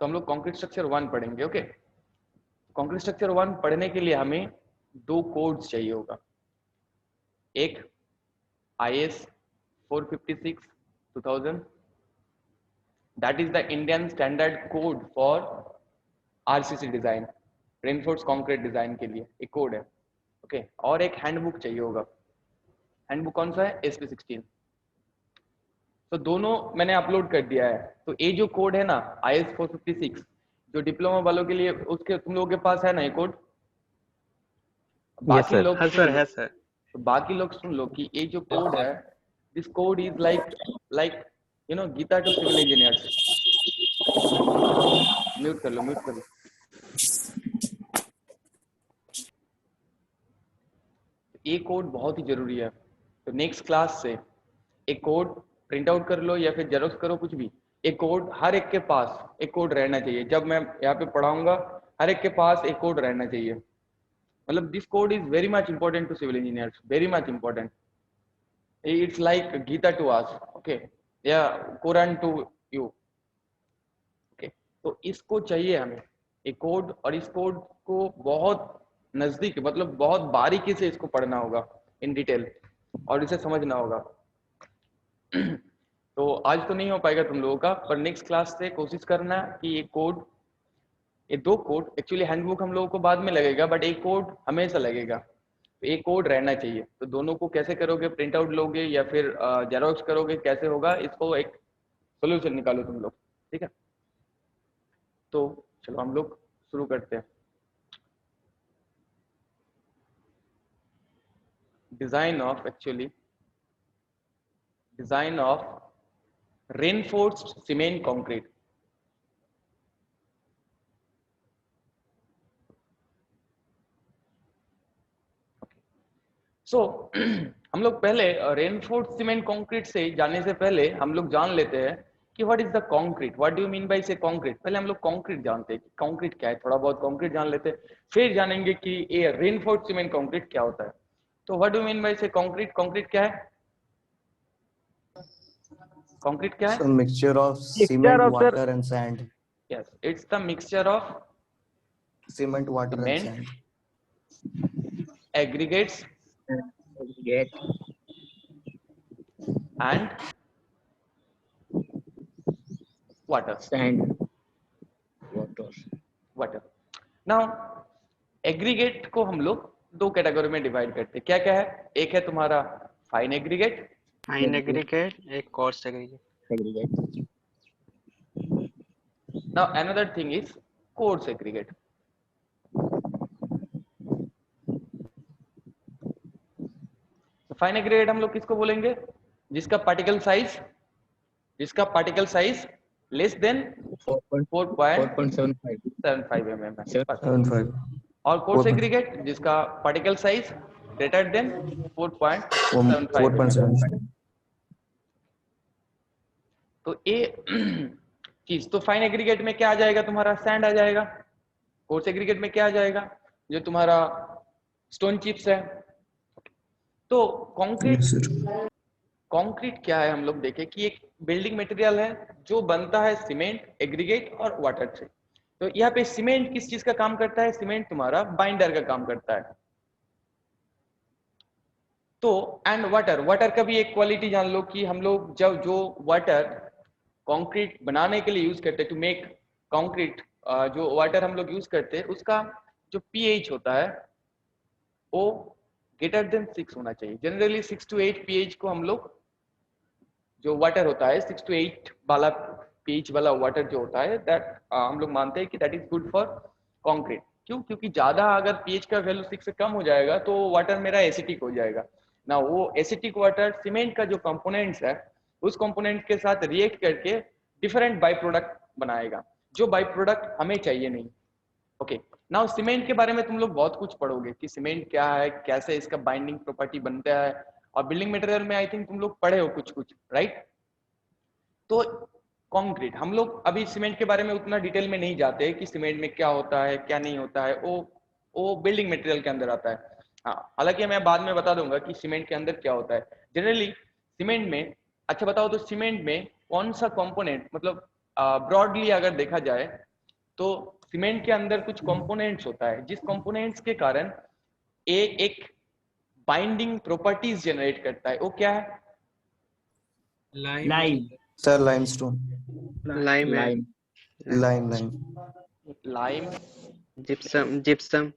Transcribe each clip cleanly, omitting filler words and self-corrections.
तो हम लोग कंक्रीट स्ट्रक्चर 1 पढ़ेंगे। ओके, कंक्रीट स्ट्रक्चर 1 पढ़ने के लिए हमें 2 कोड्स चाहिए होगा। एक IS 456 2000, that is the Indian standard code for RCC design, reinforce concrete design के लिए एक कोड है। ओके, और एक हैंडबुक चाहिए होगा। हैंडबुक कौन सा है? SP16। तो दोनों मैंने अपलोड कर दिया है। तो ये जो कोड है ना IS 456 जो डिप्लोमा वालों के लिए, उसके तुम लोगों के पास है ना ये कोड? यस बाकी सर। लोग हाँ सुन सर, लो, है सर। तो बाकी लोग सुन लो कि ये जो कोड है, this code is like you know Gita to civil engineers. Mute कर लो, म्यूट कर लो। ये कोड बहुत ही जरूरी है। तो नेक्स्ट क्लास से एक कोड प्रिंट आउट कर लो या फिर जेरोक्स करो, कुछ भी। एक कोड हर एक के पास एक कोड रहना चाहिए। जब मैं यहाँ पे पढ़ाऊंगा हर एक के पास एक कोड रहना चाहिए। मतलब this code is very much important to civil engineers, very much important. It's like Gita to us, okay, या कुरान टू यू। ओके, तो इसको चाहिए हमें एक कोड, और इस कोड को बहुत नजदीक, मतलब बहुत बारीकी से इसको पढ़ना होगा इन डिटेल, और इसे समझना होगा। तो आज तो नहीं हो पाएगा तुम लोगों का, पर नेक्स्ट क्लास से कोशिश करना कि ये कोड, ये 2 कोड, एक्चुअली हैंडबुक हम लोगों को बाद में लगेगा, बट एक कोड हमेशा लगेगा। तो एक कोड रहना चाहिए। तो दोनों को कैसे करोगे? प्रिंट आउट लोगे या फिर जेरोक्स करोगे? कैसे होगा? इसको एक सोल्यूशन निकालो तुम लोग, ठीक है? तो चलो हम लोग शुरू करते हैं। Design of, actually design of reinforced cement concrete. So हम लोग पहले रेनफोर्स्ड सीमेंट कंक्रीट से जाने से पहले हम लोग जान लेते हैं कि what is the concrete, what do you mean by say concrete. पहले हम लोग कंक्रीट जानते हैं कि कंक्रीट क्या है, थोड़ा बहुत कंक्रीट जान लेते हैं, फिर जानेंगे कि ये रेनफोर्स्ड सीमेंट कंक्रीट क्या होता है। तो what do you mean by say concrete? Concrete क्या है? कंक्रीट क्या है? So mixture of mixture cement, of sir. water and sand. Yes, it's the mixture of Cement, water and cement, sand. Aggregates get and water. Sand water. Water. Now aggregate को हम लोग 2 category में divide करते हैं। क्या क्या है? एक है तुम्हारा फाइन एग्रीगेट, फाइन एग्रीगेट, एक coarse aggregate. Aggregate. Now another thing is coarse aggregate. Fine aggregate हम लोग किसको बोलेंगे? जिसका particle size less than 4.75 4.75 mm है। 7.5. और कोर्स एग्रीगेट जिसका particle size greater than 4.75 mm। 4.75. तो ये चीज, तो फाइन एग्रीगेट में क्या आ जाएगा? तुम्हारा सैंड आ जाएगा। कोर्स एग्रीगेट में क्या आ जाएगा? जो तुम्हारा स्टोन चिप्स है। तो कंक्रीट, Yes, sir. कंक्रीट क्या है? हम लोग देखें कि एक बिल्डिंग मटेरियल है जो बनता है सीमेंट, एग्रीगेट और वाटर से। तो यहाँ पे सीमेंट किस चीज का काम करता है? सीमेंट तुम्हारा बाइंडर का काम करता है। तो एंड वाटर, वाटर का भी एक क्वालिटी जान लो कि हम लोग जब जो वाटर कंक्रीट बनाने के लिए यूज करते हैं, टू मेक कंक्रीट, जो वाटर हम लोग यूज करते हैं उसका जो pH होता है वो ग्रेटर देन 6 होना चाहिए। जनरली 6 to 8 pH को हम लोग, जो वाटर होता है 6 to 8 वाला pH वाला वाटर जो होता है, दैट हम लोग मानते हैं कि that is good for concrete. क्यों? क्योंकि ज्यादा अगर pH का वैल्यू 6 से कम हो जाएगा तो वाटर मेरा एसिटिक हो जाएगा ना। वो एसिटिक वाटर सीमेंट का जो कंपोनेंट्स है उस कंपोनेंट के साथ रिएक्ट करके डिफरेंट बाई प्रोडक्ट बनाएगा, जो बाई प्रोडक्ट हमें चाहिए नहीं। ओके, नाउ सीमेंट के बारे में तुम लोग बहुत कुछ पढ़ोगे कि सीमेंट क्या है, कैसे इसका बाइंडिंग प्रॉपर्टी बनता है, और बिल्डिंग मटेरियल में आई थिंक तुम लोग पढ़े हो कुछ कुछ, राइट? तो कंक्रीट, हम लोग अभी सीमेंट के बारे में उतना डिटेल में नहीं जाते कि सीमेंट में क्या होता है क्या नहीं होता है, वो बिल्डिंग मटेरियल के अंदर आता है। हाँ, हालांकि मैं बाद में बता दूंगा कि सीमेंट के अंदर क्या होता है जनरली सीमेंट में। अच्छा बताओ, तो सीमेंट में कौन सा कंपोनेंट, मतलब ब्रॉडली अगर देखा जाए तो सीमेंट के अंदर कुछ कंपोनेंट्स होता है, जिस कंपोनेंट्स के कारण ए एक बाइंडिंग प्रॉपर्टीज जनरेट करता है। वो क्या है? Lime. Sir, limestone. लाइम है, Lime. Lime. Lime. Gypsum.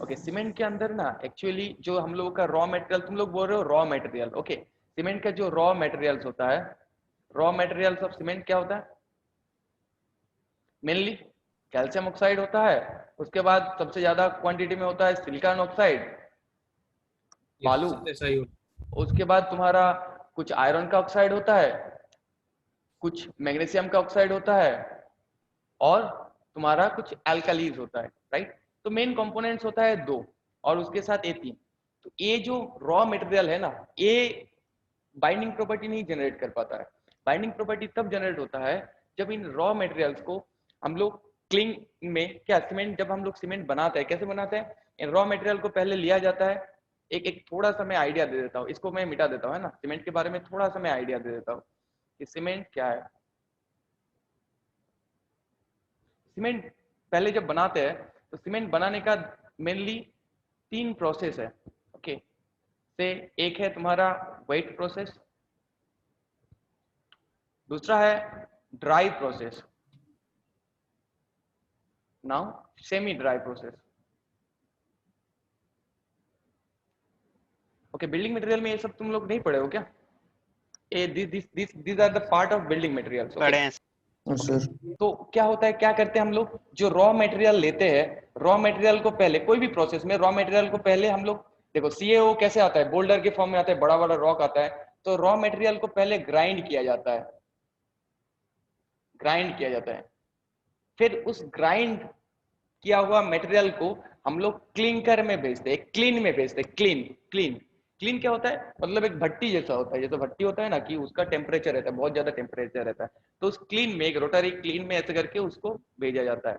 Okay, cement के अंदर ना एक्चुअली जो हम लोगों का रॉ मटेरियल, तुम लोग बोल रहे हो रॉ मटेरियल, ओके, सीमेंट का जो रॉ मटेरियल्स होता है, रॉ मटेरियल्स ऑफ सीमेंट क्या होता है? मेनली कैल्शियम ऑक्साइड होता है, उसके बाद सबसे ज्यादा क्वांटिटी में होता है सिलिकॉन ऑक्साइड, बालू, उसके बाद तुम्हारा कुछ आयरन का ऑक्साइड होता है, कुछ मैग्नीशियम का ऑक्साइड होता है, और तुम्हारा कुछ एल्कालीज होता है, राइट। तो मेन कंपोनेंट्स होता है 2 और उसके साथ A3। तो ये जो रॉ मटेरियल है ना, ये बाइंडिंग प्रॉपर्टी नहीं जनरेट कर पाता है। बाइंडिंग प्रॉपर्टी तब जनरेट होता है जब इन रॉ मटेरियल्स को हम लोग क्लिंग में, क्या सीमेंट, जब हम लोग सीमेंट बनाते हैं, कैसे बनाते हैं? इन रॉ मटेरियल को पहले लिया जाता है, एक थोड़ा सा मैं आइडिया दे देता हूँ, इसको मैं मिटा देता हूँ, है ना, सीमेंट के बारे में थोड़ा सा मैं आइडिया दे देता हूँ कि सीमेंट क्या है। सीमेंट पहले जब बनाते हैं तो सीमेंट बनाने का मेनली 3 प्रोसेस है, ओके। से एक है तुम्हारा वेट प्रोसेस, दूसरा है dry process, now semi dry process. Okay, building material में ये सब तुम लोग नहीं पढ़े हो क्या? This are the part of building materials, पढ़े हैं। Yes, sir. तो क्या होता है, क्या करते हैं हम लोग, जो रॉ मटेरियल लेते हैं, रॉ मटेरियल को पहले, कोई भी प्रोसेस में रॉ मटेरियल को पहले हम लोग, देखो CaO कैसे आता है, बोल्डर के फॉर्म में आता है, बड़ा बड़ा रॉक आता है, तो रॉ मटेरियल को पहले ग्राइंड किया जाता है, ग्राइंड किया जाता है, फिर उस ग्राइंड किया हुआ मटेरियल को हम लोग क्लिंकर में भेजते हैं, क्लीन में भेजते हैं, क्लीन क्या होता है, मतलब एक भट्टी जैसा होता है, जैसे भट्टी होता है ना कि उसका टेम्परेचर रहता है, बहुत ज्यादा टेम्परेचर रहता है, तो उस क्लीन में, एक रोटरी क्लीन में ऐसे करके उसको भेजा जाता है।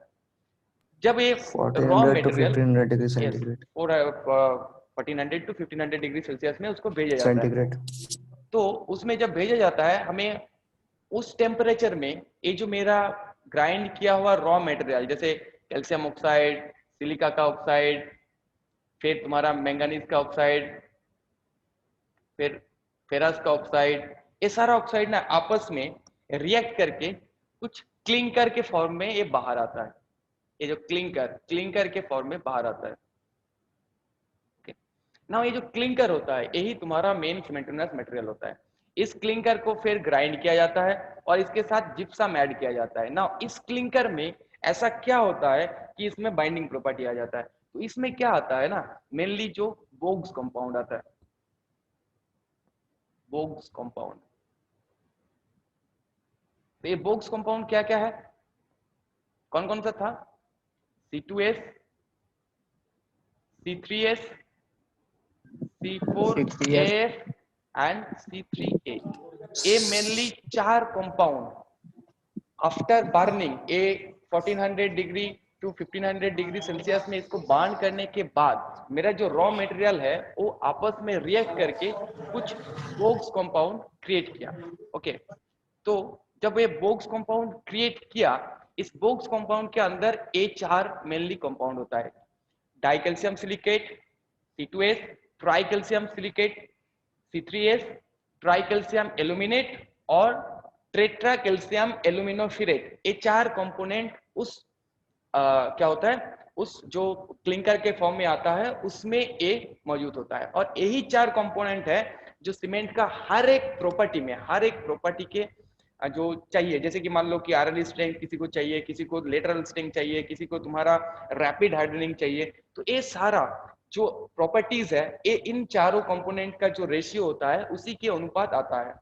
जब ये raw 1400 to material, 1500 degree yes, centigrade. 1400 to 1500 degree celsius में उसको भेजा जाता है। Centigrade. तो उसमें जब भेजा जाता है, हमें उस टेम्परेचर में ये जो मेरा ग्राइंड किया हुआ रॉ मटेरियल, जैसे कैल्शियम ऑक्साइड, सिलिका का ऑक्साइड, फिर तुम्हारा मैंगनीज का ऑक्साइड, फिर फेरस का ऑक्साइड, ये सारा ऑक्साइड ना आपस में रिएक्ट करके कुछ क्लिंकर के फॉर्म में ये बाहर आता है। ये जो क्लिंकर के फॉर्म में बाहर आता है। ना ये जो क्लिंकर होता है, यही तुम्हारा मेन सीमेंटिनस मटेरियल होता है। इस क्लिंकर को फिर ग्राइंड किया जाता है और इसके साथ जिप्सम ऐड किया जाता है। ना इस क्लिंकर में ऐसा क्या होता है कि इसमें बाइंडिंग प्रॉपर्टी आ जाता है। तो इसमें क्या आता है ना, मेनली जो बोग्स कंपाउंड आता है, बोग्स कंपाउंड। तो ये बोग्स कंपाउंड क्या क्या है, कौन कौन सा था? C2S, C3S, C4AF and C3A। ये mainly 4 compound after burning a 1400 degree to 1500 degree celsius में इसको बर्न करने के बाद मेरा जो रॉ मटेरियल है वो आपस में रिएक्ट करके कुछ बोग्स कंपाउंड क्रिएट किया। ओके, तो जब ये बोग्स कंपाउंड क्रिएट किया, इस बोग्स कंपाउंड के अंदर A4 मेनली कंपाउंड होता है, dicalcium silicate C2S, tricalcium silicate C3S, tricalcium aluminate और टेट्रा कैल्शियम एल्यूमिनोफिरेट। ये 4 कंपोनेंट उस क्या होता है, उस जो क्लिंकर के फॉर्म में आता है उसमें ये मौजूद होता है। और यही 4 कंपोनेंट है जो सीमेंट का हर एक प्रॉपर्टी के जो चाहिए, जैसे कि मान लो कि आरएल स्ट्रेंथ किसी को चाहिए, किसी को लेटरल स्ट्रेंथ चाहिए, किसी को तुम्हारा रैपिड हार्डनिंग चाहिए, तो ये सारा जो प्रॉपर्टीज है ये इन चारों कंपोनेंट का जो रेशियो होता है उसी के अनुपात आता है।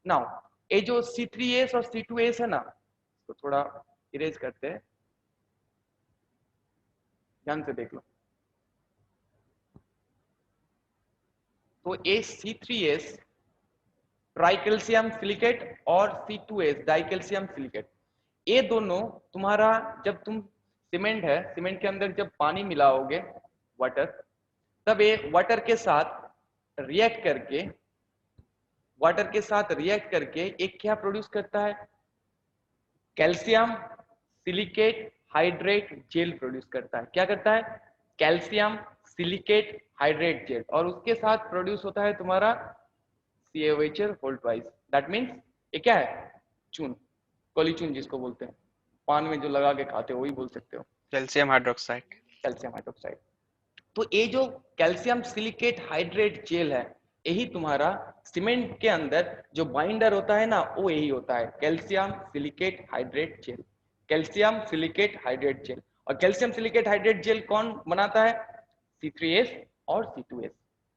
नाउ ये जो C3S और C2S है ना, तो थोड़ा इरेज करते हैं, ध्यान से देख लो। तो ये C3S ट्राइकैल्शियम सिलिकेट और C2S डाइकैल्शियम सिलिकेट, ये दोनों तुम्हारा, जब तुम सीमेंट है, सीमेंट के अंदर जब पानी मिलाओगे वाटर, तब ये वाटर के साथ रिएक्ट करके एक क्या प्रोड्यूस करता है, calcium silicate hydrate gel produce करता है। क्या करता है? कैल्शियम सिलिकेट हाइड्रेट जेल, और उसके साथ प्रोड्यूस होता है तुम्हारा CaOH hold wise. That means ये क्या है? चून, कली चून जिसको बोलते हैं, पान में जो लगा के खाते हो वही बोल सकते हो, कैल्शियम हाइड्रोक्साइड। Calcium hydroxide. तो ये जो कैल्शियम सिलिकेट हाइड्रेट जेल है, यही तुम्हारा सीमेंट के अंदर जो बाइंडर होता है ना, वो यही होता है, calcium silicate hydrate gel. Calcium silicate hydrate gel, और कैल्शियम सिलिकेट हाइड्रेट जेल कौन बनाता है? C3S और C2S।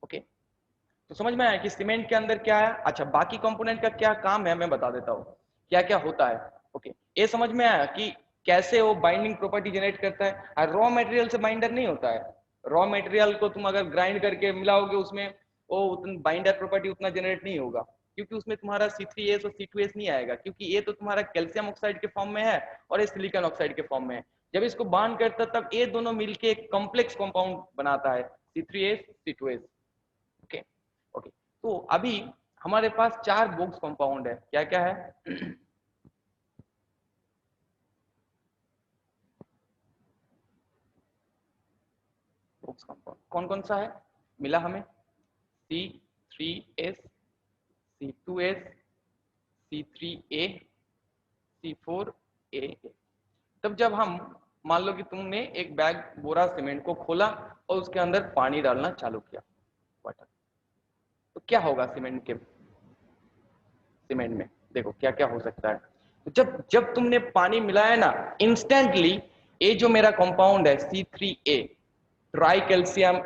ओके, तो समझ में आया कि सीमेंट के अंदर क्या है। अच्छा, बाकी कंपोनेंट का क्या काम है मैं बता देता हूँ, क्या क्या होता है। ओके, ये समझ में आया कि कैसे वो बाइंडिंग प्रॉपर्टी जनरेट करता है। और रॉ मटेरियल से बाइंडर नहीं होता है, रॉ मटेरियल को तुम अगर ग्राइंड करके मिलाओगे उसमें, वो उतना बाइंडर प्रॉपर्टी उतना जनरेट नहीं होगा, क्योंकि उसमें तुम्हारा C3S और C2S नहीं आएगा, क्योंकि ये तो तुम्हारा कैल्शियम ऑक्साइड के फॉर्म में है और ये सिलिकॉन ऑक्साइड के फॉर्म में है। जब इसको बांड करता तब ये दोनों मिलके एक कॉम्प्लेक्स कंपाउंड बनाता है, C3S C2S। ओके ओके, तो अभी हमारे पास 4 बोक्स कंपाउंड है। क्या क्या है? बोक्स कंपाउंड कौन कौन सा है मिला हमें? C3S C2S C3A C4A। तब जब हम मान लो कि तुमने एक बैग बोरा सीमेंट को खोला और उसके अंदर पानी डालना चालू किया, वाटर, तो क्या होगा सीमेंट में? देखो क्या क्या हो सकता है। तो जब तुमने पानी मिलाया ना, इंस्टेंटली ये जो मेरा कंपाउंड है C3A, ट्राई कैल्शियम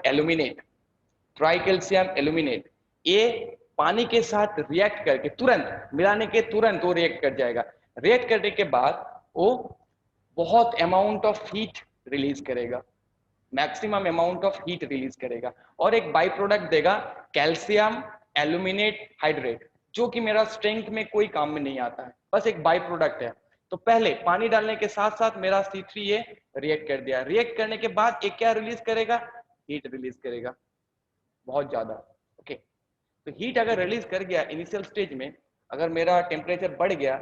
एल्यूमिनेट, ये पानी के साथ रिएक्ट करके तुरंत, मिलाने के तुरंत वो रिएक्ट कर जाएगा। रिएक्ट करने के बाद वो बहुत अमाउंट ऑफ हीट रिलीज करेगा, maximum amount of heat release करेगा, और एक बाई प्रोडक्ट देगा कैल्शियम एल्यूमिनेट हाइड्रेट, जो कि मेरा स्ट्रेंथ में कोई काम में नहीं आता है, बस एक बाई प्रोडक्ट है। तो पहले पानी डालने के साथ साथ मेरा C3A रिएक्ट कर दिया, रिएक्ट करने के बाद एक क्या रिलीज करेगा? हीट रिलीज करेगा बहुत ज्यादा। ओके, तो हीट अगर रिलीज कर गया इनिशियल स्टेज में, अगर मेरा टेम्परेचर बढ़ गया,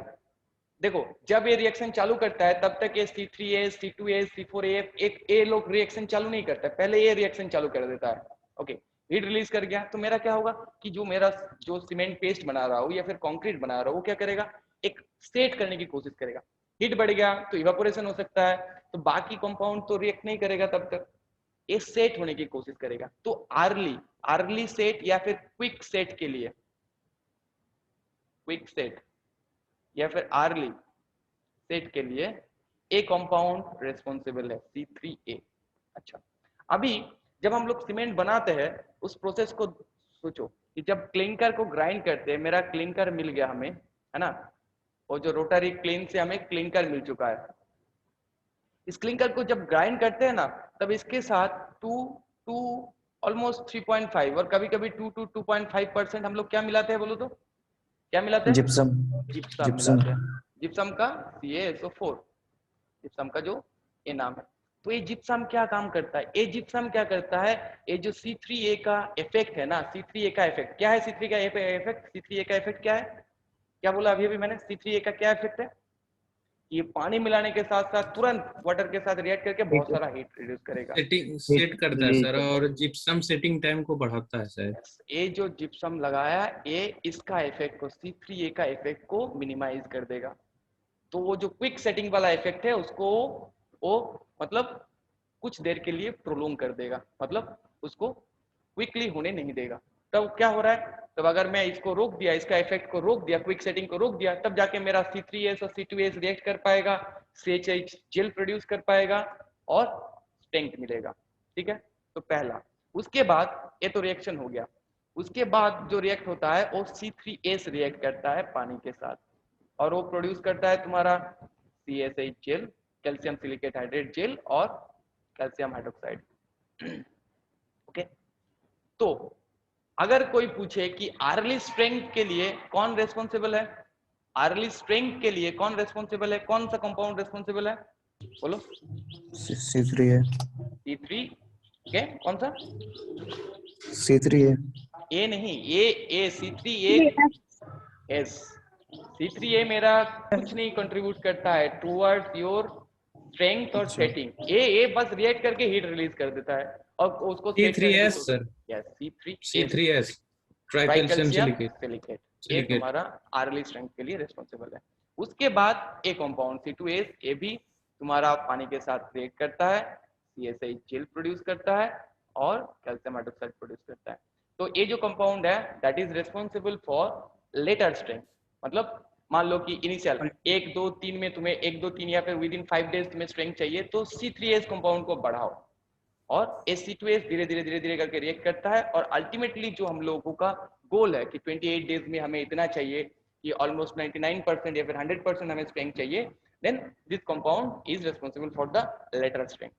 देखो जब ये रिएक्शन चालू करता है तब तक ये C3A C2A C4A एक ए लोग रिएक्शन चालू नहीं करता है, पहले ये रिएक्शन चालू कर देता है। ओके, हीट रिलीज कर गया तो मेरा क्या होगा कि जो सीमेंट पेस्ट बना रहा हो या फिर कंक्रीट बना रहा हो, वो क्या करेगा? एक सेट करने की कोशिश करेगा। हीट बढ़ गया तो इवापोरेशन हो सकता है, तो बाकी कंपाउंड तो रिएक्ट नहीं करेगा, तब तक ये सेट होने की कोशिश करेगा। तो अर्ली सेट या फिर क्विक सेट के लिए, क्विक सेट या फिर अर्ली सेट के लिए ए कंपाउंड रेस्पॉन्सिबल है, C3A। अच्छा, अभी जब हम लोग सीमेंट बनाते हैं उस प्रोसेस को सोचो कि जब क्लिंकर को ग्राइंड करते हैं, मेरा क्लिंकर मिल गया हमें, है ना, और जो रोटरी क्लीन से हमें क्लिंकर मिल चुका है। इस क्लिंकर को जब ग्राइंड करते हैं ना, तब इसके साथ 2 ऑलमोस्ट 3.5 और कभी कभी 2 to 2.5% हम लोग क्या मिलाते हैं, बोलो तो क्या मिलाते हैं? जिप्सम जिप्सम मिलाते हैं। जिप्सम का CaSO4, जिप्सम का जो ये नाम है। तो ये जिप्सम क्या काम करता है? ये जिप्सम क्या करता है, ये जो C3A का इफेक्ट है ना, C3A का इफेक्ट क्या है? C3A का इफेक्ट, C3A का इफेक्ट क्या है? क्या बोला अभी मैंने? C3A का क्या इफेक्ट है? ये पानी मिलाने के साथ साथ तुरंत वाटर के साथ रिएक्ट करके बहुत सारा हीट रिड्यूस करेगा, सेट करता है सर, और जिप्सम सेटिंग टाइम को बढ़ाता है सर। ये जो जिप्सम लगाया ये इसका इफेक्ट को, C3A का इफेक्ट को मिनिमाइज कर देगा। तो वो जो क्विक सेटिंग वाला इफेक्ट है उसको वो मतलब कुछ देर के लिए प्रोलोंग कर देगा, मतलब उसको क्विकली होने नहीं देगा। तब क्या हो रहा है, तब अगर मैं इसको रोक दिया, इसका इफेक्ट को रोक दिया, क्विक सेटिंग को रोक दिया, तब जाके मेरा C3S और C2S रिएक्ट कर पाएगा, CHH जेल प्रोड्यूस कर पाएगा और स्ट्रेंथ मिलेगा। ठीक है, तो पहला। उसके बाद ये तो रिएक्शन हो गया, उसके बाद जो रिएक्ट होता है वो C3S रिएक्ट करता है पानी के साथ, और वो प्रोड्यूस करता है तुम्हारा CSH gel, calcium silicate hydrate gel और कैल्शियम हाइड्रोक्साइड। ओके, तो अगर कोई पूछे कि अर्ली स्ट्रेंथ के लिए कौन रेस्पॉन्सिबल है, अर्ली स्ट्रेंथ के लिए कौन रेस्पॉन्सिबल है, कौन सा कंपाउंड रेस्पॉन्सिबल है, बोलो? C3A C3, ओके, कौन सा? C3A ए नहीं, ए C3A S, C3A मेरा कुछ नहीं कंट्रीब्यूट करता है टुवर्ड्स योर स्ट्रेंथ और सेटिंग। ए बस रिएक्ट करके हीट रिलीज कर देता है और उसको सेट करने की C3S sir, yes C3S C3S tricalcium tricalcium silicate silicate, ये सिलिकेट। तुम्हारा आरएलई स्ट्रेंथ के लिए रिस्पॉन्सिबल है। उसके बाद एक कंपाउंड C2S, ये भी तुम्हारा पानी के साथ रिएक्ट करता है, CSH जेल प्रोड्यूस करता है और कैल्शियम हाइड्रोक्साइड प्रोड्यूस करता है। तो ये जो कंपाउंड है that is responsible for later strength, मतलब मान लो कि इनिशियल 1 2 3 में तुम्हें 1 2 3 या फिर विद इन 5 डेज तुम्हें स्ट्रेंथ चाहिए, तो C3S कंपाउंड को बढ़ाओ और C2S धीरे धीरे धीरे धीरे करके रिएक्ट करता है और अल्टीमेटली जो हम लोगों का गोल है कि 28 डेज में हमें इतना चाहिए कि ऑलमोस्ट 99% या फिर 100% हमें स्ट्रेंथ चाहिए, then this compound is responsible for the later strength.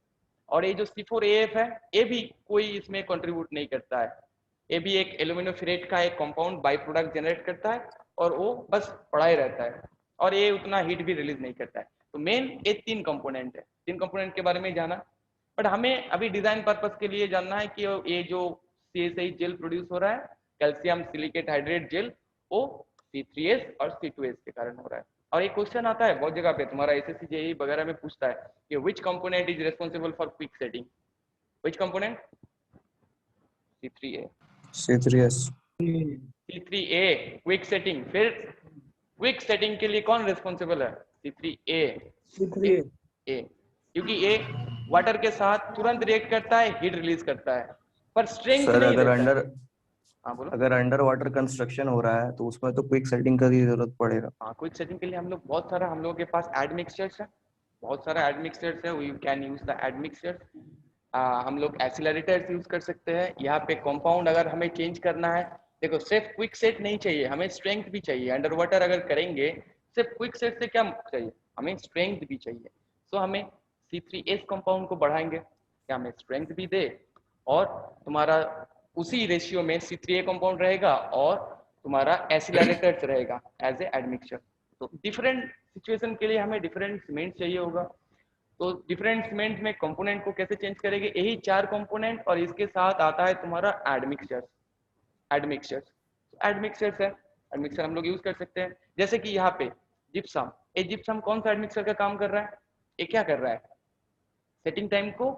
और ये जो C4AF है ये भी कोई इसमें कंट्रीब्यूट नहीं करता है, ये भी एक एल्यूमिनोफिरेट का एक कंपाउंड बाई प्रोडक्ट जनरेट करता है और वो बस पड़ा ही रहता है और ये उतना हीट भी रिलीज नहीं करता है। तो मेन ये 3 कंपोनेंट है, 3 कंपोनेंट के बारे में जाना, बट हमें अभी डिजाइन पर्पस के लिए जानना है कि ये जो CSH जेल प्रोड्यूस हो रहा है कैल्शियम सिलिकेट हाइड्रेट जेल, वो C3S और C2S के कारण हो रहा है। और एक क्वेश्चन आता है बहुत जगह पे, तुम्हारा SSC JEE वगैरह में पूछता है कि विच component is responsible for quick setting, which component C3A C3S C3A quick setting, फिर क्विक सेटिंग के लिए कौन रिस्पॉन्सिबल है C3A क्योंकि ये वाटर के साथ तुरंत रिएक्ट करता है, हीट रिलीज करता है पर स्ट्रेंथ सर नहीं अगर देता अंडर है। हाँ बोलो। अगर अंडर वाटर कंस्ट्रक्शन हो रहा है तो उसमें तो क्विक सेटिंग का ही जरूरत पड़ेगा। हाँ क्विक सेटिंग के लिए हम लोग बहुत सारा, हम लोगों के पास एड मिक्सचर्स है, बहुत सारा एड मिक्सचर्स है, we can use the admixtures. हम लोग एक्सीलरेटर्स यूज कर सकते हैं। यहाँ पे कंपाउंड अगर हमें चेंज करना है, देखो सिर्फ क्विक सेट नहीं चाहिए, हमें स्ट्रेंथ भी चाहिए। अंडर वाटर अगर करेंगे सिर्फ क्विक सेट से क्या चाहिए, हमें स्ट्रेंथ भी चाहिए। तो हमें C3S कंपाउंड को बढ़ाएंगे क्या हमें स्ट्रेंथ भी दे और तुम्हारा उसी रेशियो में C3A कंपाउंड रहेगा और तुम्हारा एक्सीलरेटर्स रहेगा एज ए एडमिक्सचर। तो डिफरेंट सिचुएशन के लिए हमें डिफरेंट सीमेंट चाहिए होगा, तो डिफरेंट सीमेंट में कंपोनेंट को कैसे चेंज करेंगे, यही 4 कंपोनेंट और इसके साथ आता है तुम्हारा एडमिक्सचर। एडमिक्सचर है, एडमिक्सचर हम लोग यूज कर सकते हैं। जैसे कि यहाँ पे जिप्सम, ये जिप्सम कौन सा एडमिक्सचर का काम कर रहा है, ये क्या कर रहा है, सेटिंग टाइम को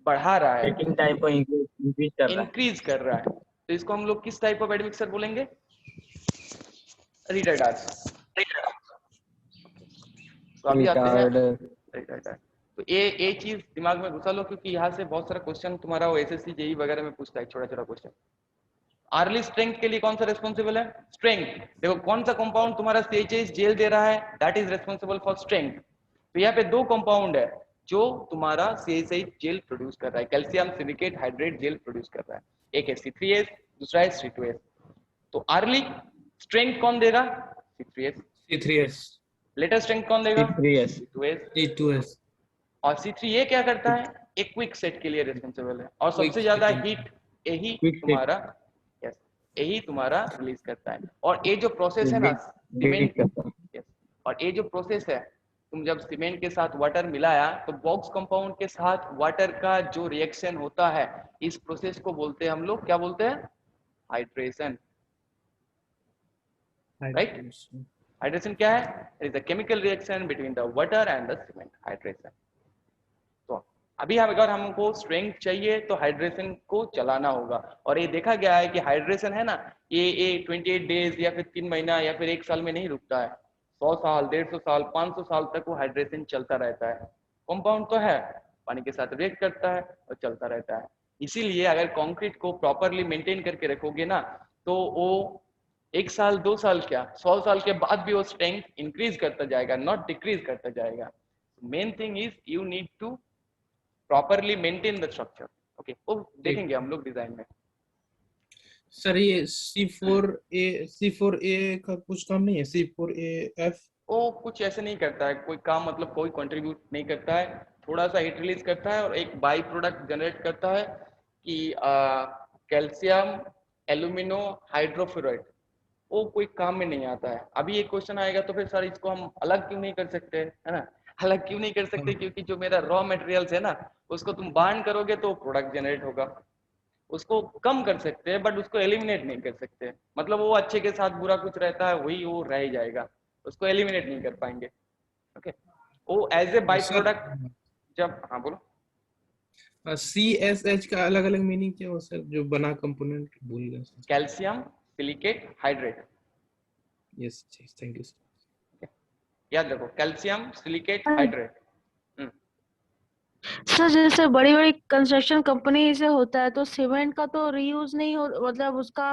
बढ़ा रहा है, सेटिंग टाइम को इंक्रीज कर रहा है। तो इसको हम लोग किस टाइप ऑफ एडमिक्सचर बोलेंगे, रिटार्डार्स। तो अभी आते हैं रिटार्डार्स। तो ये चीज दिमाग में घुसा लो क्योंकि यहाँ से बहुत सारा क्वेश्चन तुम्हारा वो SSC JEE वगैरह में पूछता है, छोटा छोटा क्वेश्चन। आर्ली स्ट्रेंथ के लिए कौन सा रिस्पॉन्सिबल है, स्ट्रेंथ। देखो कौन सा कंपाउंड तुम्हारा CHH जेल दे रहा है, that is responsible for strength. तो यहाँ पे 2 कंपाउंड है जो तुम्हारा CHH जेल प्रोड्यूस कर रहा है, calcium silicate hydrate gel produce कर रहा है, एक है C3S दूसरा है C2S। तो आर्ली स्ट्रेंथ कौन देगा, C3S। लेटर स्ट्रेंथ कौन देगा, C2S। और C3A क्या करता है, एक क्विक सेट के लिए रिस्पॉन्सिबल है और सबसे ज्यादा हीट यही तुम्हारा यही तुम्हारा रिलीज करता है। और ये जो प्रोसेस है ना सीमेंट, और ये जो प्रोसेस है, तुम जब सीमेंट के साथ वाटर मिलाया तो बॉक्स कंपाउंड के साथ वाटर का जो रिएक्शन होता है, इस प्रोसेस को बोलते हैं हम लोग, क्या बोलते हैं, हाइड्रेशन। राइट, हाइड्रेशन क्या है, it is a chemical reaction between the water and the cement, hydration. तो अभी अगर हमको स्ट्रेंथ चाहिए तो हाइड्रेशन को चलाना होगा। और ये देखा गया है कि हाइड्रेशन है ना, ये 28 डेज या फिर 3 महीना या फिर 1 साल में नहीं रुकता है, 100 साल 150 साल 500 साल तक वो हाइड्रेशन चलता रहता है। कंपाउंड तो है, पानी के साथ रिएक्ट करता है और चलता रहता है। इसीलिए अगर कंक्रीट को प्रॉपरली मेंटेन करके रखोगे ना तो वो 1 साल 2 साल क्या 100 साल के बाद भी वो स्ट्रेंथ इंक्रीज करता जाएगा, नॉट डिक्रीज करता जाएगा। Main thing is you need to properly maintain the structure. Okay, वो देखेंगे हम लोग डिजाइन में। सर ये C4A का कुछ काम नहीं है, C4AF वो कुछ ऐसे नहीं करता है, कोई काम मतलब कोई कंट्रीब्यूट नहीं करता है, थोड़ा सा हीट रिलीज करता है और एक बाई प्रोडक्ट जनरेट करता है कि कैल्शियम एल्यूमिनो हाइड्रोफ्लोराइड, वो कोई काम में नहीं आता है। अभी एक क्वेश्चन आएगा तो फिर सर इसको हम अलग क्यों नहीं कर सकते, है ना, अलग क्यों नहीं कर सकते, क्योंकि जो मेरा रॉ मटेरियल्स है ना उसको तुम बार्न करोगे तो प्रोडक्ट जनरेट होगा। उसको कम कर सकते हैं बट उसको एलिमिनेट नहीं कर सकते। मतलब वो अच्छे के साथ बुरा कुछ रहता है वही वो रह ही जाएगा, उसको एलिमिनेट नहीं कर पाएंगे। ओके, वो एज ए बाई प्रोडक्ट जब, हाँ बोलो। CSH का अलग अलग मीनिंग क्या हो सर, जो बना कंपोनेंट भूल गया sir. Calcium silicate hydrate. Yes thank you sir. याद रखो, कैल्शियम सिलिकेट हाइड्रेट। सर जैसे बड़ी बड़ी कंस्ट्रक्शन कंपनी से होता है तो सीमेंट का तो रीयूज नहीं हो, मतलब उसका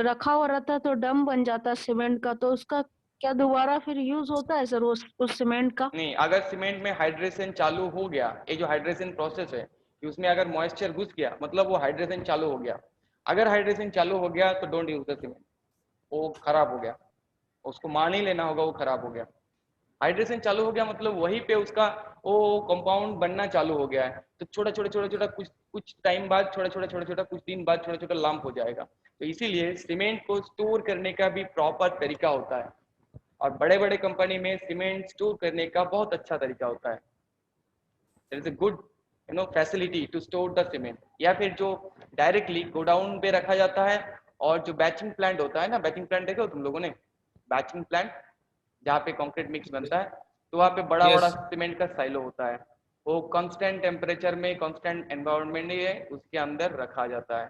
रखा हुआ रहता है तो डम बन जाता है सीमेंट का, तो उसका क्या दोबारा फिर यूज होता है सर उस सीमेंट का? नहीं, अगर सीमेंट में हाइड्रेशन चालू हो गया, ये जो हाइड्रेशन प्रोसेस है कि उसमें अगर मॉइस्चर घुस गया मतलब वो हाइड्रेशन चालू हो गया। अगर हाइड्रेशन चालू हो गया तो डोंट यूज द सीमेंट, वो खराब हो गया, उसको मान ही लेना होगा वो खराब हो गया। हाइड्रेशन चालू हो गया मतलब वहीं पे उसका वो कंपाउंड बनना चालू हो गया है, तो छोटा छोटा छोटा छोटा कुछ टाइम बाद छोटा छोटा छोटा छोटा कुछ दिन बाद छोटा छोटा लंप हो जाएगा। तो इसीलिए सीमेंट को स्टोर करने का भी प्रॉपर तरीका होता है, और बड़े बड़े कंपनी में सीमेंट स्टोर करने का बहुत अच्छा तरीका होता है। There is a good facility to store the cement, या फिर जो डायरेक्टली गोडाउन पे रखा जाता है। और जो बैचिंग प्लांट होता है ना, बैचिंग प्लांट देखो तुम लोगों ने, बैचिंग प्लांट जहाँ पे कंक्रीट मिक्स बनता है, तो वहाँ पे बड़ा बड़ा सीमेंट का साइलो होता है, वो कांस्टेंट टेम्परेचर में कांस्टेंट एनवायरनमेंट में उसके अंदर रखा जाता है।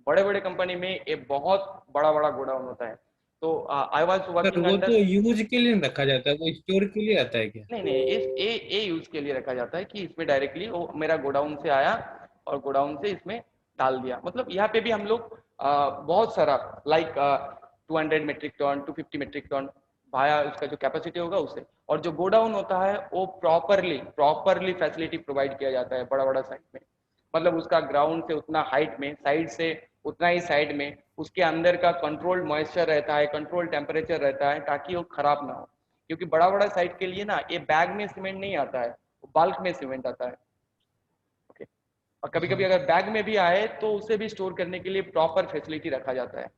बड़े बड़े कंपनी में ये बहुत बड़ा बड़ा गोडाउन होता है। तो आई वाज सर वर्किंग वो अंडर, तो यूज के लिए रखा जाता है, वो स्टोर के लिए आता है क्या? नहीं इस ए यूज के लिए रखा जाता है कि इसमें डायरेक्टली वो मेरा गोडाउन से आया और गोडाउन से इसमें डाल दिया। मतलब यहाँ पे भी हम लोग बहुत सारा like 200 metric ton 250 metric ton भाया उसका जो कैपेसिटी होगा उससे, और जो गोडाउन होता है वो प्रॉपरली फैसिलिटी प्रोवाइड किया जाता है बड़ा बड़ा साइड में। मतलब उसका ग्राउंड से उतना हाइट में, साइड से उतना ही साइड में, उसके अंदर का कंट्रोल्ड मॉइस्चर रहता है, कंट्रोल टेम्परेचर रहता है ताकि वो खराब ना हो। क्योंकि बड़ा बड़ा साइट के लिए ना ये बैग में सीमेंट नहीं आता है, बल्क में सीमेंट आता है। ओके, और कभी कभी अगर बैग में भी आए तो उसे भी स्टोर करने के लिए प्रॉपर फैसिलिटी रखा जाता है,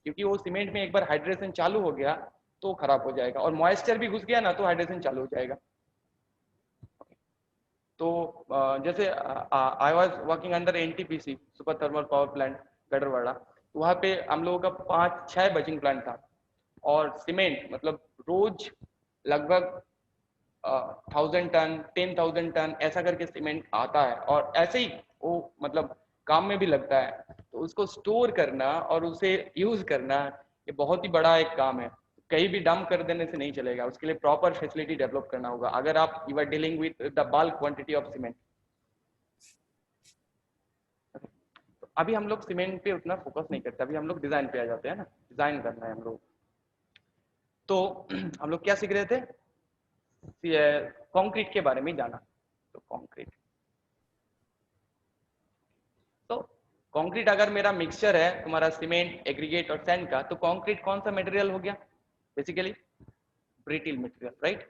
क्योंकि वो सीमेंट में एक बार हाइड्रेशन चालू हो गया तो खराब हो जाएगा, और मॉइस्चर भी घुस गया ना तो हाइड्रेशन चालू हो जाएगा। तो जैसे I was working under NTPC super thermal power plant Gadarwara, तो वहाँ पे हम लोगों का 5-6 बचिंग प्लांट था, और सीमेंट मतलब रोज लगभग 1000 टन 10,000 टन ऐसा करके सीमेंट आता है, और ऐसे ही वो मतलब काम में भी लगता है। तो उसको स्टोर करना और उसे यूज करना ये बहुत ही बड़ा एक काम है, कहीं भी डंप कर देने से नहीं चलेगा, उसके लिए प्रॉपर फैसिलिटी डेवलप करना होगा अगर आप you are dealing with the bulk quantity of cement. अभी हम लोग सीमेंट पे उतना फोकस नहीं करते, अभी हम लोग डिजाइन पे आ जाते हैं ना, डिजाइन करना है हम लोग। तो हम लोग क्या सीख रहे थे, कंक्रीट के बारे में जाना। तो कंक्रीट, तो कंक्रीट अगर मेरा मिक्सचर है तुम्हारा सीमेंट एग्रीगेट और सैंड का, तो कंक्रीट कौन सा मटेरियल हो गया, बेसिकली ब्रिटिल मटेरियल, राइट।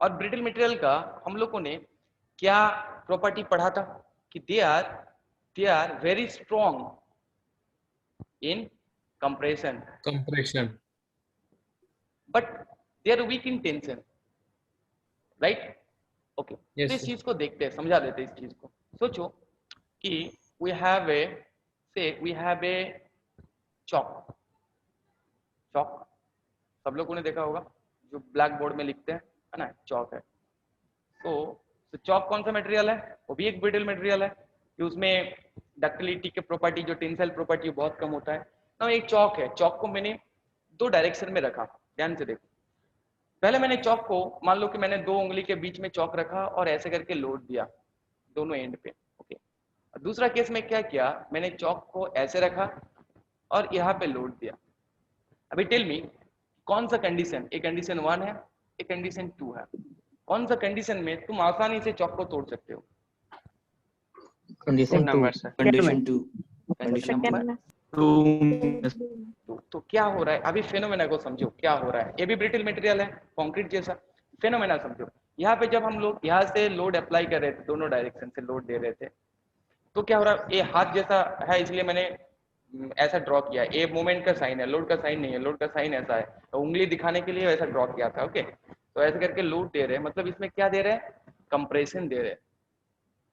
और ब्रिटिल मटेरियल का हम लोगों ने क्या प्रॉपर्टी पढ़ा था कि they are very strong in compression but they are weak in tension, right. Okay, तो इस चीज को देखते हैं, समझा देते हैं इस चीज को। सोचो कि वी हैव ए चॉक सब लोगों ने देखा होगा जो ब्लैक बोर्ड में लिखते हैं, है ना, चॉक है। तो चॉक कौन सा मटेरियल है, वो भी एक ब्रिटल मटेरियल है कि उसमें डक्टिलिटी के प्रॉपर्टी जो टेंसाइल प्रॉपर्टी बहुत कम होता है ना। एक चॉक है, चॉक को मैंने 2 डायरेक्शन में रखा, ध्यान से देखो। पहले मैंने चॉक को, मान लो कि मैंने 2 उंगली के बीच में चॉक रखा और ऐसे करके लोड दिया दोनों एंड पे। ओके, दूसरा केस में क्या किया, मैंने चॉक को ऐसे रखा और यहाँ पे लोड दिया। अभी टेल मी कौन सा कंडीशन, एक कंडीशन 1 है एक कंडीशन 2 है, कौन सा कंडीशन में तुम आसानी से चॉक को तोड़ सकते हो? Condition number sir. कंडीशन 2 तो क्या हो रहा है अभी, फेनोमेना को समझो क्या हो रहा है। ये भी ब्रिटल मटेरियल है कंक्रीट जैसा, फेनोमेना समझो। यहाँ पे जब हम लोग यहाँ से लोड अप्लाई कर रहे थे, दोनों डायरेक्शन से लोड दे रहे थे, तो क्या हो रहा है, ये हाथ जैसा है इसलिए मैंने ऐसा ड्रॉ किया। ये मूवमेंट का साइन है, लोड का साइन नहीं है, लोड का साइन ऐसा है, तो उंगली दिखाने के लिए ऐसा ड्रॉ किया था। ओके, तो ऐसे करके लोड दे रहे हैं, मतलब इसमें क्या दे रहे हैं, कंप्रेशन दे रहे हैं,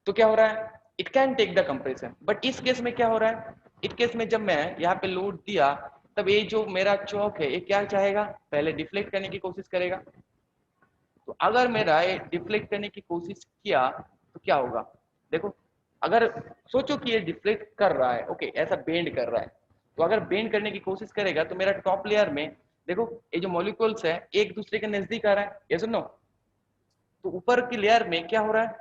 तो क्या हो रहा है, it can take the compression. But इस केस में क्या हो रहा है, इस केस में जब मैं यहाँ पे लोड दिया तब ये जो मेरा चौक है ये क्या चाहेगा, पहले डिफ्लेक्ट करने की कोशिश करेगा। तो अगर मेरा ये डिफ्लेक्ट करने की कोशिश किया तो क्या होगा, देखो अगर सोचो कि ये डिफ्लेक्ट कर रहा है, ओके ऐसा बेंड कर रहा है, तो अगर बेंड करने की कोशिश करेगा तो मेरा टॉप लेयर में देखो ये जो मॉलिक्यूल्स है एक दूसरे के नजदीक आ रहा है, ये सुनो, तो ऊपर की लेयर में क्या हो रहा है,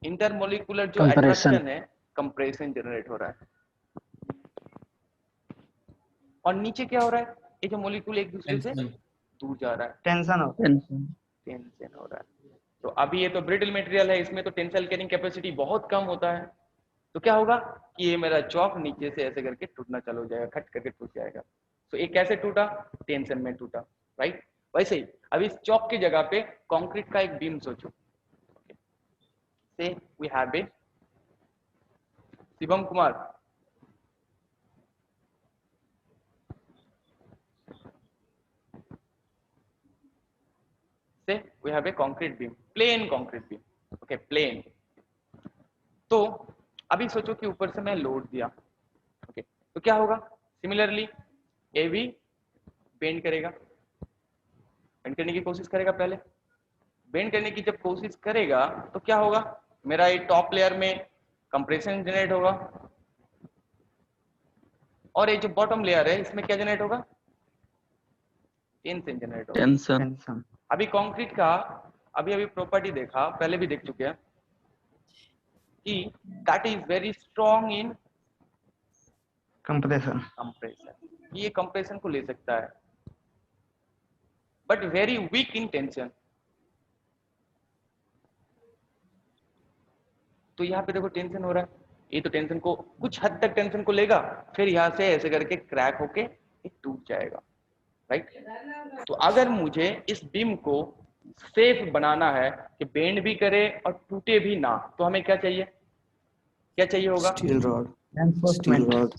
इंटरमोलिकुलर जो अट्रैक्शन है, कंप्रेशन जनरेट हो रहा है। और नीचे क्या हो रहा है, ये जो मॉलिक्यूल एक दूसरे से दूर जा रहा है, टेंशन हो टेंशन हो रहा है। तो अभी ये तो ब्रिटल मटेरियल है, इसमें तो टेंसाइल कैरिंग कैपेसिटी बहुत कम होता है, तो क्या होगा कि ये मेरा चौक नीचे से ऐसे करके टूटना चालू हो जाएगा, खट करके टूट जाएगा। तो ये कैसे टूटा, टेंशन में टूटा, राइट। वैसे ही अब इस चौक की जगह पे कंक्रीट का एक बीम सोचो, say we have a Shivam Kumar, say we have a concrete beam, plain concrete beam, okay plain. तो अभी सोचो कि ऊपर से मैं लोड दिया, ओके तो क्या होगा, सिमिलरली ए भी बेंड करेगा, बेंड करने की कोशिश करेगा, पहले बेंड करने की जब कोशिश करेगा तो क्या होगा, मेरा ये टॉप लेयर में कंप्रेशन जनरेट होगा, और ये जो बॉटम लेयर है इसमें क्या जनरेट होगा, टेंशन जनरेट होगा। टेंशन अभी कंक्रीट का अभी प्रॉपर्टी देखा, पहले भी देख चुके हैं कि that is very strong in compression ये कंप्रेशन को ले सकता है, but very weak in tension. तो यहाँ पे देखो टेंशन हो रहा है, ये तो टेंशन को कुछ हद तक टेंशन को लेगा, फिर यहाँ से ऐसे करके क्रैक होके ये टूट जाएगा, राइट। तो अगर मुझे इस बीम को सेफ बनाना है कि बेंड भी करे और टूटे भी ना, तो हमें क्या चाहिए, क्या चाहिए होगा, steel rod steel rod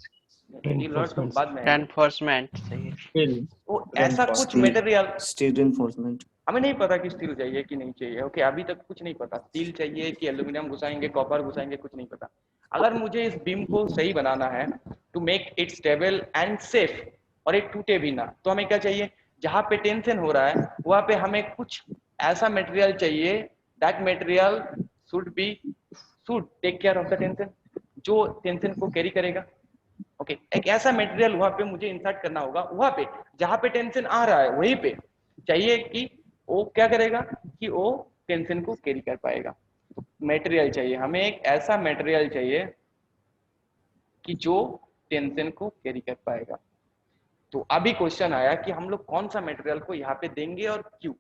steel rod तो बाद में है। रेनफोर्समेंट सही। वो ऐसा कुछ मटेरियल, स्टील रिइंफोर्समेंट, हमें नहीं पता कि स्टील चाहिए कि नहीं चाहिए, ओके अभी तक कुछ नहीं पता, स्टील चाहिए कि एल्यूमिनियम घुसाएंगे, कॉपर घुसाएंगे, कुछ नहीं पता। अगर मुझे इस बीम को सही बनाना है to make it stable and safe और ये टूटे भी ना, तो हमें क्या चाहिए, जहाँ पे टेंशन हो रहा है वहाँ पे हमें कुछ ऐसा मटेरियल चाहिए, that material should take care of the tension, जो टेंशन को कैरी करेगा, ओके एक ऐसा मटेरियल वहाँ पे मुझे इंसर्ट करना होगा, वहाँ पे जहाँ पे टेंशन आ रहा है वहीं पे चाहिए कि वो क्या करेगा कि वो टेंशन को कैरी कर पाएगा। तो मटेरियल चाहिए हमें, एक ऐसा मटेरियल चाहिए कि जो टेंशन को कैरी कर पाएगा। तो अभी क्वेश्चन आया कि हम लोग कौन सा मटेरियल को यहाँ पे देंगे और क्यों।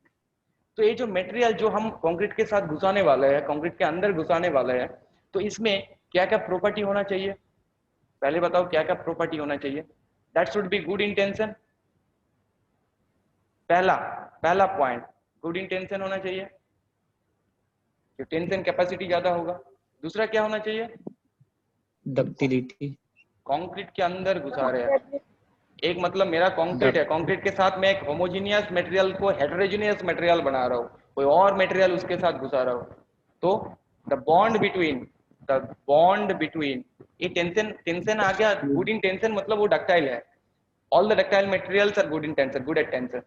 तो ये जो मटेरियल जो हम कंक्रीट के साथ घुसाने वाले हैं, कंक्रीट के अंदर घुसाने वाले हैं, तो इसमें क्या क्या प्रॉपर्टी होना चाहिए, पहले बताओ क्या क्या प्रॉपर्टी होना चाहिए। That should be good in tension, पहला पॉइंट गुड इन टेंशन होना चाहिए, जो टेंशन कैपेसिटी ज्यादा होगा। दूसरा क्या होना चाहिए, डक्टिलिटी, कंक्रीट के अंदर घुसा रहे हैं, एक मतलब मेरा कंक्रीट है, कंक्रीट के साथ मैं एक होमोजीनियस मटेरियल को हेटेरोजेनियस मटेरियल बना रहा हूँ, कोई और मटेरियल उसके साथ घुसा रहा हूँ, तो द बॉन्ड बिटवीन ये टेंशन आ गया। गुड इन टेंशन मतलब वो डक्टाइल है, all the ductile materials are good in tension, good at tension.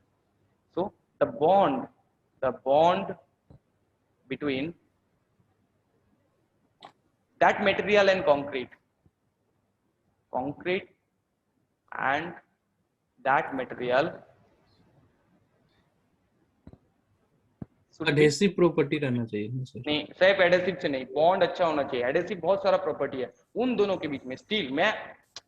So the bond between that material and concrete and that material adhesive property रहना चाहिए ना sir? नहीं, सिर्फ एडहेसिव से नहीं, बॉन्ड अच्छा होना चाहिए। एडहेसिव बहुत सारा प्रॉपर्टी है उन दोनों के बीच में। स्टील मैं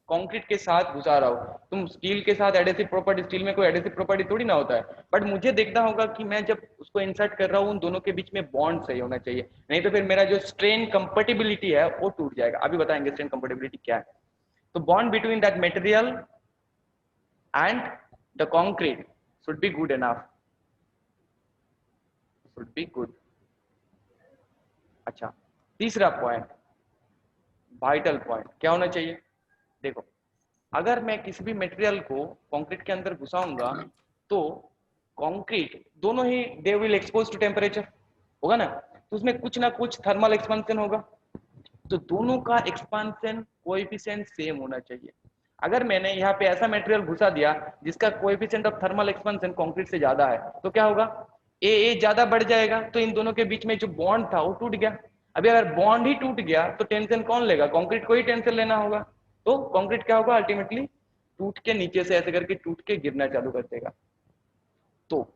कंक्रीट के साथ घुसा रहा हूँ, तुम स्टील के साथ एडहेसिव प्रॉपर्टी, स्टील में कोई एडहेसिव प्रॉपर्टी थोड़ी ना होता है, बट मुझे देखना होगा कि मैं जब उसको इंसर्ट कर रहा हूँ उन दोनों के बीच में बॉन्ड सही होना चाहिए, नहीं तो फिर मेरा जो स्ट्रेन कंपेटिबिलिटी है वो टूट जाएगा। अभी बताएंगे स्ट्रेन कंपेटिबिलिटी क्या है। तो bond between that material and the concrete should be good enough, should be good. अच्छा, तीसरा पॉइंट, वाइटल पॉइंट क्या होना चाहिए। देखो, अगर मैं किसी भी मटेरियल को कंक्रीट के अंदर घुसाऊंगा तो कंक्रीट दोनों ही they will expose to temperature, होगा ना। तो उसमें कुछ ना कुछ थर्मल एक्सपेंशन होगा। तो दोनों का एक्सपेंशन कोएफिशिएंट सेम होना चाहिए। अगर मैंने यहाँ पे ऐसा मटेरियल घुसा दिया जिसका coefficient of thermal expansion concrete से ज्यादा है, तो क्या होगा, ए ज्यादा बढ़ जाएगा, तो इन दोनों के बीच में जो बॉन्ड था वो टूट गया। अभी अगर बॉन्ड ही टूट गया तो टेंशन कौन लेगा, कंक्रीट को ही टेंशन लेना होगा। तो कंक्रीट क्या होगा, अल्टीमेटली टूट के नीचे से ऐसे करके टूट के गिरना चालू कर देगा। तो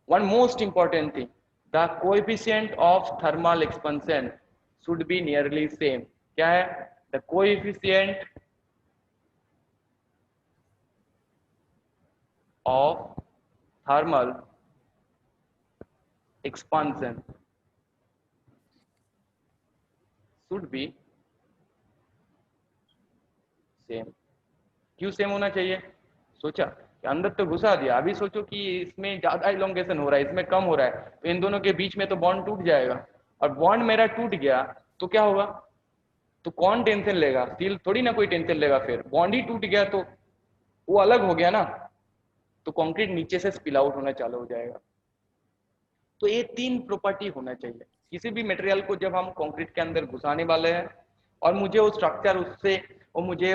one most important thing, the coefficient of thermal expansion should be nearly same. क्या है, the coefficient of thermal expansion should be same. क्यों सेम होना चाहिए, सोचा कि अंदर तो घुसा दिया, अभी सोचो कि इसमें ज्यादा इलोंगेशन हो रहा है, इसमें कम हो रहा है, तो इन दोनों के बीच में तो बॉन्ड टूट जाएगा। और बॉन्ड मेरा टूट गया तो क्या होगा, तो कौन टेंशन लेगा, स्टील थोड़ी ना कोई टेंशन लेगा। फिर बॉन्ड ही टूट गया तो वो अलग हो गया ना, तो कंक्रीट नीचे से स्पिल आउट होना चालू हो जाएगा। तो ये 3 प्रॉपर्टी होना चाहिए किसी भी मटेरियल को जब हम कंक्रीट के अंदर घुसाने वाले हैं, और मुझे वो स्ट्रक्चर उससे वो मुझे